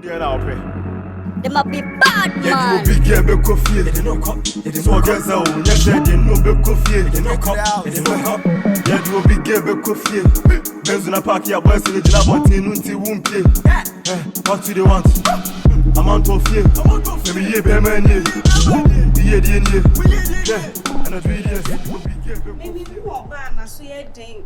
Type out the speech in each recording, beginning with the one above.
are now pray. They must be bad, man. You big girl be coffee. They no cup. So guess how? Yes, they no be coffee. They no cup. They no cup. Yeah, you big girl be coffee. Benz na park ya boys in the jina button unti wumpie. What do they want? Amount of fear. Let me hear be man here. Yeah, and a 3 years. Maybe you walk back na so ye den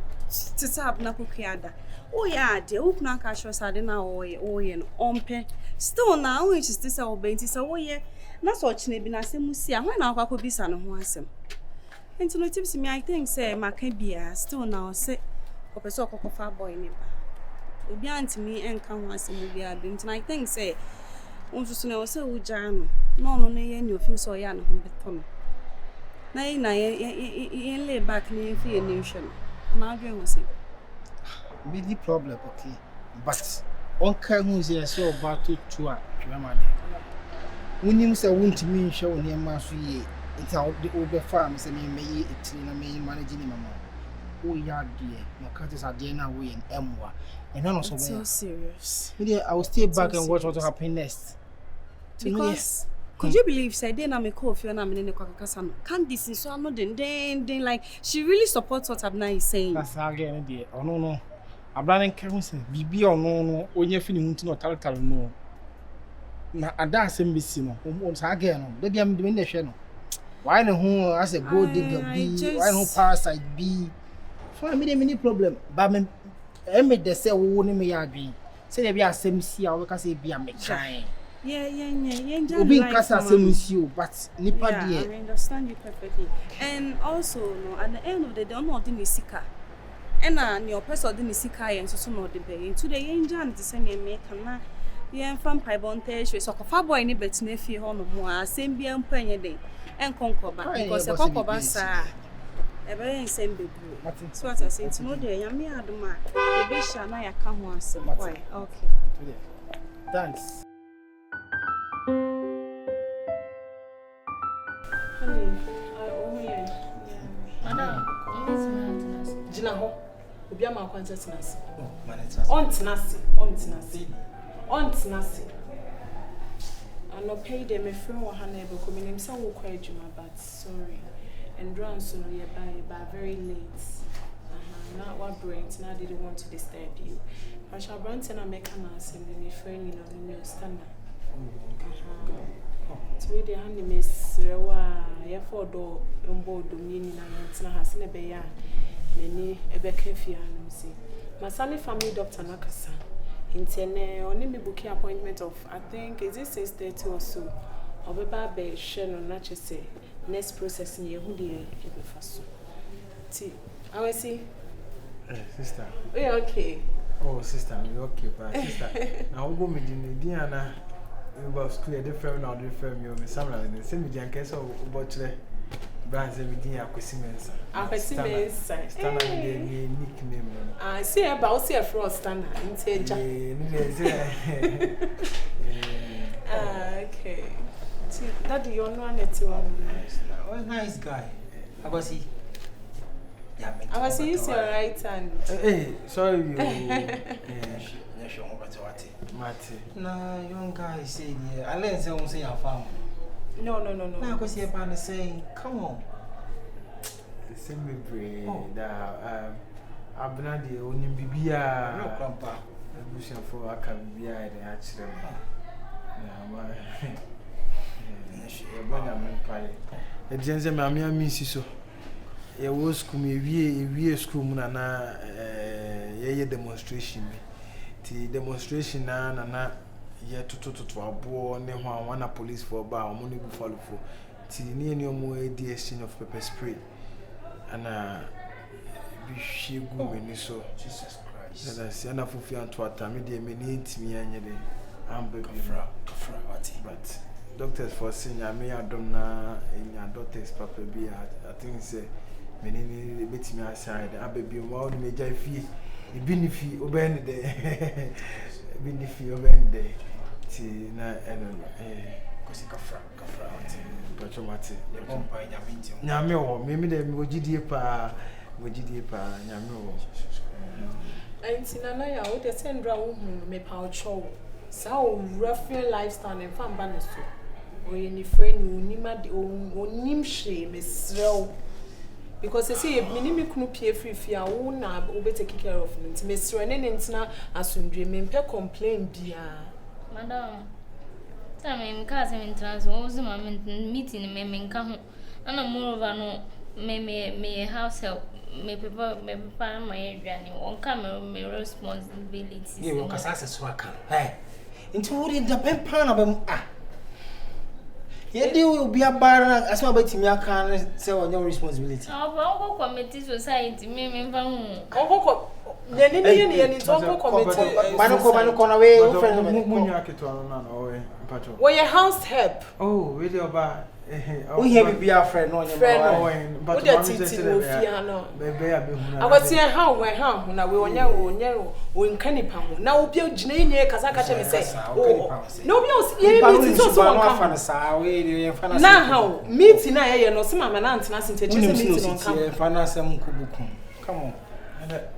to tap na kukiada. Oh yeah, de open na cash was ade na oye no ompe. Still now which is this our benti so oye. Na so chine bi na asem si a when na akwa bisa no ho asem. Enti no tips me I think say maka bia still now say opeso okokofa boy ni ba. Obi antimi enka ho asem bia bi enti I think say unsusu na say uja no ye ni ofil so ya na ho beto no. Na ye lay back ni fi nation. Na adwen ho say be the problem, okay? But on can who is so about to Ramade. When you say, won't me show near Massy, it's out the over farms and you may eat in a main managing mamma. Oh, yeah, dear, my cutters are dear now in Emwa. And I'm also so serious. I will stay back and watch what will happen next. Because could you believe say then I'm a coffee and I'm in the Kakasano? Can't this in so I'm not then like she really supports what Abna is saying. That's again, dear. Oh, no. Abraham Kevin bibi ono onye fini hunti no tal no na ada asem besi no o sa again no da bia me de hwe no why no hu as a gold digger be why no parasite be for me dey many problem ba me me de say wo ni me ya adwen say dey bia asem si a wo ka say bia me kan yeah obi kasa asem si o but nipa dey I understand you perfectly. And also no at the end of the day no dey sika. Ena ni opesa de ni sika yen so no de be into the yenjan de se ne me kana yen fam paibonte hwe so kofa boy ni betina fie ho no ho asem bia mpanye de enkonkoba because e konkoba sa e be yen sem bebu so what I say to no de yame adoma e be sha na ya ka ho asem why okay thanks honey oh yeah madam Jina ho obi ama kwanta tenase on tenase ano pay them a friend wa hana be ko minim say wo kwa adwuma but sorry and run so no ye by very late na what brains na didn't want to disturb you Pasha Branton na make na asem ni friend ni no no stand so we dey hand me srewa ye for do mbo do ni na ntina ha se ne be ya Neni ebeke fianum si. Masani family doctor nakasa. Intene oni me booking appointment of I think is it 6:30 or so. Obeba be share no na chese next processing ye hu de ebe faso. Ti, I see. Sister. Yeah, okay. Oh, sister, me okay, but sister. Now go me di ana about school different now different me samra the same di anke so obotre. Brands everything Akwesimensa. Akwesimensa. Standard nickname. Ah, see about see a fraud standard in Teja. Okay. Daddy, you're not oh nice guy. I was he. Yeah, I was he is your right hand. Hey, sorry you. Mate. Nah, young guy said yeah. I learned say say your farm. No. Now go see about saying, come on. The same way that Abna the only bibia. No grandpa. The bush for aka bibia the actually. The Jensen Mamma Missy so. A was school me school na ye demonstration. The demonstration na ye to abo ne ho wana police for ba o money go follow for ti ni eni omo e exchange of pepper spray ana bi shegu meni so Jesus Christ that is ana fufi anto atame de meni ntimi anye de ambe kafra wati but doctors for senior me adom na enya doctors papa bi I think say meni ni betimi aside abebi wa o ni meja fie ibi ni fie oben de bi ni fie oben de ti na eno kosi kafra ati pacho mate ye pompa nyaminti nyame wo me de me ogidie pa nyame wo anti na na ya wo de sendra wo hu me pa ocho So rough lifestyle and fan banners. Or any friend who nimad or nim shame is slow. Because I say, minimum couldn't pay free for your own, I'll be taking care of it. Miss Renan and Tina, as soon dreaming, per complain, dear. Madam, tell me, cousin in trans was a moment meeting, may come, and a moreover, no, may house help, may people, may find my granny, won't come, may responsibility. You will cast us a swaka. Hey, into what in the pen pan of them. Ah, yet you will be a bar as well, but I can't say on your responsibility. Our committee society, may found. Oh, then in Tonko committee. Manoko away, friend. Where your house help? Oh, really about. We have be our friend on your friend. But your teaching will fear no. I was here how my home when I will narrow when canny pound. Now, Pio Jane, Kazaka say, oh, no, you also now how meeting I know some man aunt nothing to meeting come on.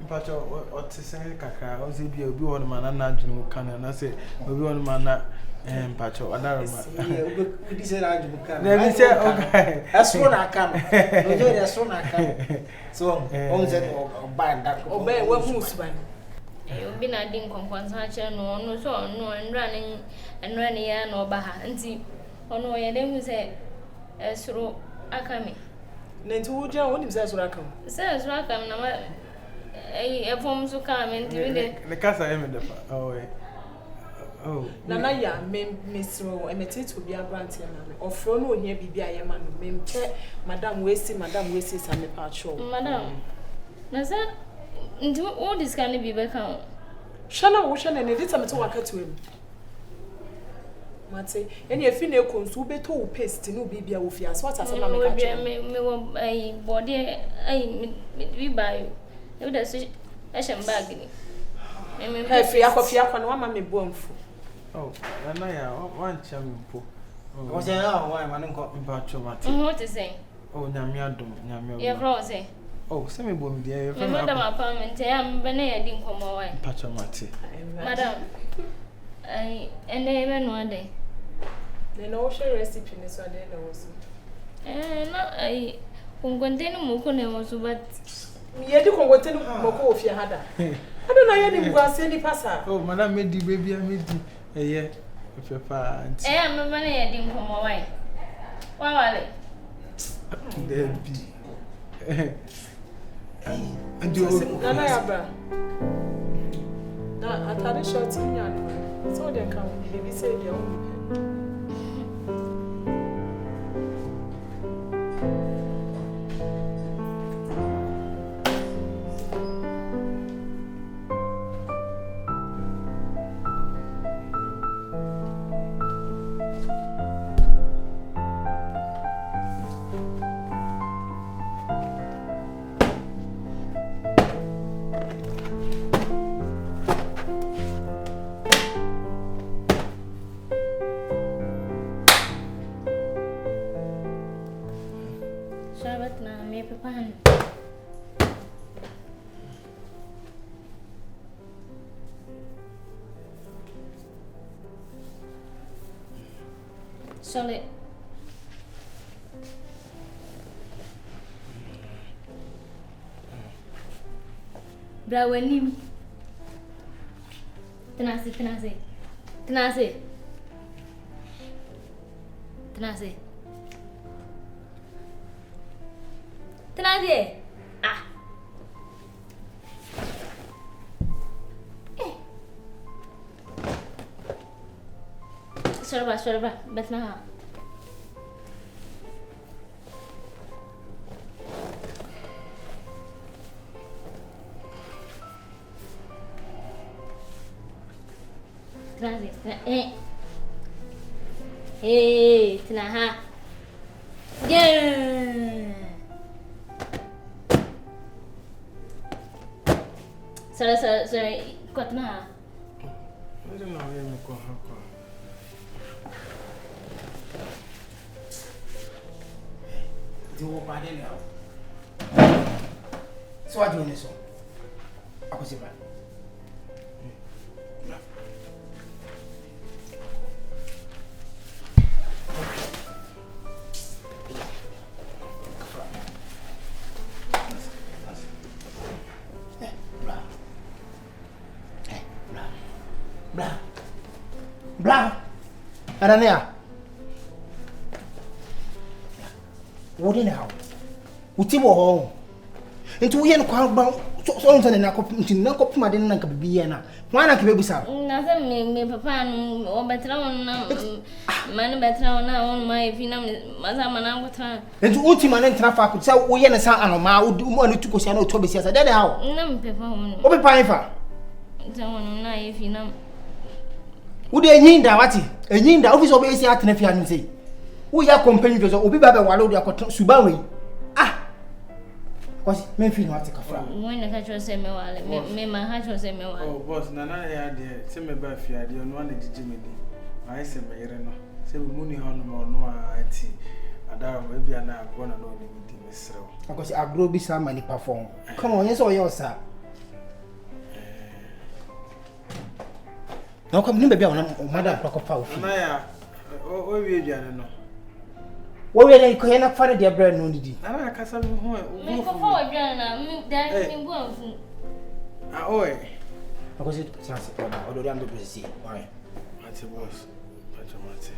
But what to say, Kaka, or be a good one man, and can and I say, a good one man. Pacho, another man. We said, okay, that's what I can. That's what I can. So, on that buy that. Obey what moves by. You've been adding compensation, no, so no, and running, no, Baha, and see, or no, and then we say, as through Akami. Then to Wood, what is that Rakam? Says Rakam, a form to come and do the casa. Oh, Nana, Miss Row, and it will be a grant or Frono here be a man, Madame Wasty, Madame Wasty, and a patch. Madame, Nasa, into all this can be back out. Shana Ocean and edit some to work to him. Matty, and your female consube to paste no baby of yours. What as a body, we buy you. That's a sham bagging. Hey, Fiaco, and one mammy born for. Oh, and I one champion. Was there why man got what to say? Oh, Namiadum, Your rose. Oh, send me boom, dear. Madam, apartment, I am Benet didn't come away. Patramati. Madam, and they even one day. The notion recipe is what they know. No, I won't contain Mukone also, but yet you can go tell Moko if you had that. I don't know any was any passer. Oh, Madame made the baby, I made the year of your parents. I am a money I didn't come away. Why are they? There be. And you Nana, now I thought it short in your so they come, baby said your own. Solid. Brawenim. Tenase. Ah. Sorba, but now. Hey, Tanaha. Yeah. Sorry, got na. I don't know where you go. Do what I now. So what do you need so? I was Blah. Anania. What in how? Utibo home. Into yen kwa so ntane na kop ma de na ka bibiye na. Wa na ka bebusa. Na se me papa no o betra won na man betra won na won mai fi na maza mana ngotra. Into uti ma na ntena fa ko sa wo ye na sa anoma wo anu tuko sia na o to be sia sa de how. Na me papa won. O be pa fa. Nta won na ye fi na. Wo de nyinda wati. Enyinda office obe sia atena fi anu sei. Wo ya company so obi ba be wale wo akot suban we. Because me feel no take afra. When the catch say me wale, me ma catch say me wale. Oh boss, na ya de, say me ba fi ade no na gigi me di. I say me yere no. Say we muni ho no anti. Ada we bia na agro na no ni di mesrew. Because agro bi sa mani perform. Come on, yes or yes sir. No come ni bia na madam prokofa ofi. Na ya o wie aduane no. What we dey ko na fare dia bread no didi. Ana akasa me ho me ko fa wadwan na me dan me bu anfu. Ah oi. Because it chance o do am do see. Why? Ati boss. Mate.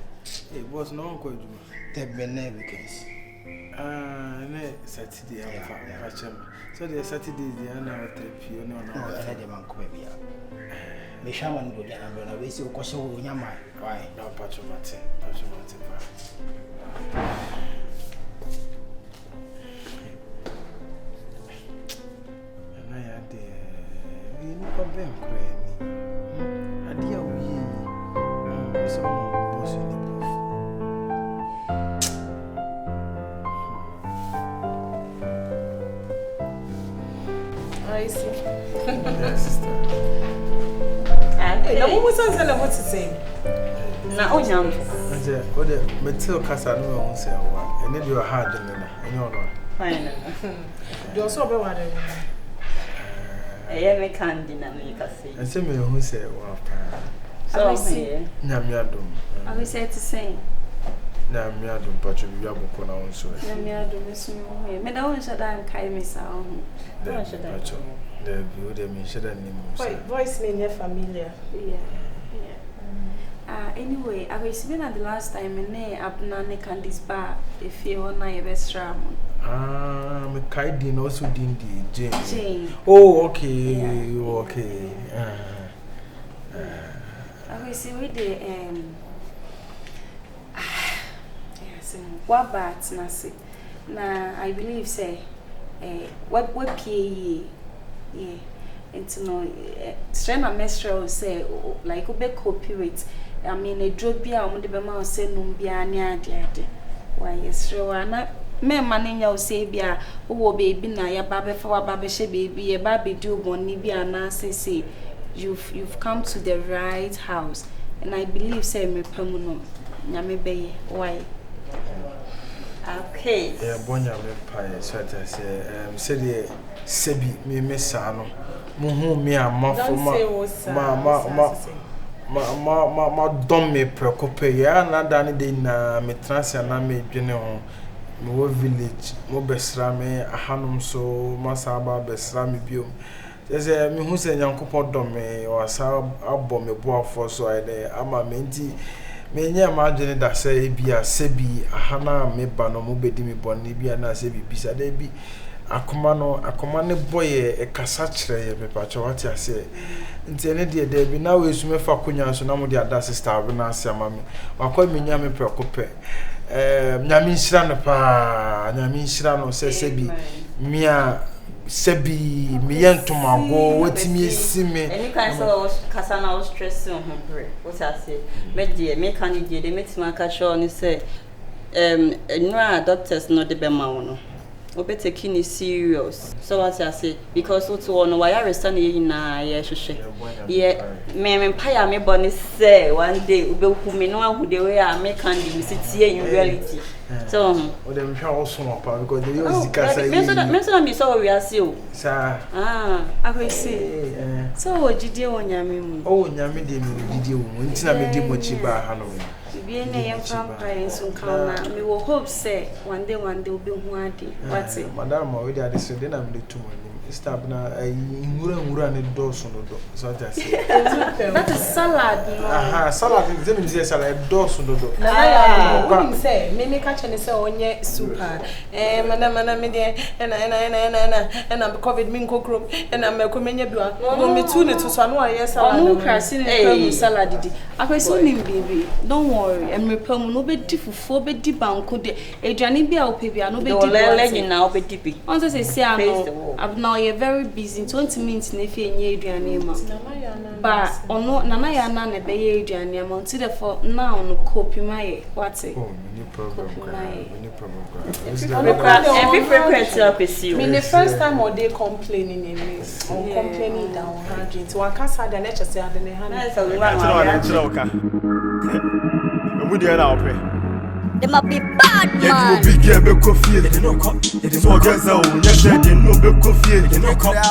Eh boss no ko ejuma. Te bene weekends. Ne Saturday am fa chem. So the Saturday dey na o trepio no na. No, ana de man ko bia. Me shaman go dia na we see o ko se wo nyama. Why? No mate. Na ya de we ni ko ben kure ni. Adia o yi. So boss ni proof. I see. Yes, sister. Hey, now what was I what to say? Na onyam. Aje, o de metal kasa no won say wa. Ene de o hard ni na. Enye ono. Fine. Do also be what Me candy na me ka say. Ense me hu say wa pa. So I see. Nyame adom. I will say to say. Nyame adom pacho bi aboko na won so. Nyame adom so me. Me da won shada kai me sa ho. Won shada. Pacho. The view de me shada ni mo. Voice me near familiar. Yeah. Anyway, I was been at the last time and Abna ne Candy's bar if you want my best ram. Me Kaidin also din di Jane. Oh, okay. Yeah. Okay. I was with the yes, what bats nasi. Na I believe say what PAE yeah. And no strain a menstrual say like obe copyright. I mean a drug bia o de be ma say num bia ne ade why yes na me mania o say bia wo baby na ya ba be fa wa ba be she baby ye ba be do boni bia na say you've come to the right house and I believe say me pamu no nyame be why okay bonya me pai so that say the sebi me mesa no muhu me amafo ma dom me preoccupé ya na dani de na me transia na me dwene ho me wo village mo besra me ahanum so masaba besra me biom say me hu se nyankopɔ dom me o asa abɔ me boafo so ai de ama me nti me nya ma dwene da say bia sebi ahana me ba no mo bedi me bonni bia na sebi bisa da bi akoma ne boye e kasa kire ye pepa chawati ase nti ene de de bi na we sume fa konya so na mo de ada sister bi na ase ama me wakwa me nya me preoccupé nyame nhira no pa nyame nhira no se bi mia sebi mi yentomago wetimi esime any kind of kasa na stress on bre what I say me de me kan de de metima ka show ni say nwa doctors no de be ma wono obe taking it serious so what I say because what one why arrest na na ye hwehwe ye me empire me born say one day ube hu me no ahu the way I make and me sit here in reality so o dem hwa also pa because they use kasa me so me so we are see o sa I will say so o jide o nyame mu o nyame de me jide o nti na me di mo chi ba ha no be na yam vampire so kan na me wo hope say one day will be hu ade what madam we dey so dey na me to money Stop na ngura ne dɔɔso no do. So just say. That is salad. Aha, salad is them say salad dɔɔso no do. Na we say me catch and say onye super. Mana me dey na COVID min kokrom na me ko menye bia. Go me tu ne to so no aye salad. No crashing in salad di. Apeso nim baby. Don't worry. And me pam no be di fufu be di banko de. Aduane bia ope bia no be di. Le nyina ope di bi. On say ano now you're very busy 20 minutes na fi enye aduane ma. Ba ono nana ya na na be ye aduane ma until for now no copy my what it. Oh, no problem. No problem. Every frequency up is serious. Me the first time or they complaining in this. On complaining down handing. So I can't say the nature say the hand. That's a one. We dey na ope. They might be bad, man. Yeah, you be get be coffee. So get so, yes, they no be coffee.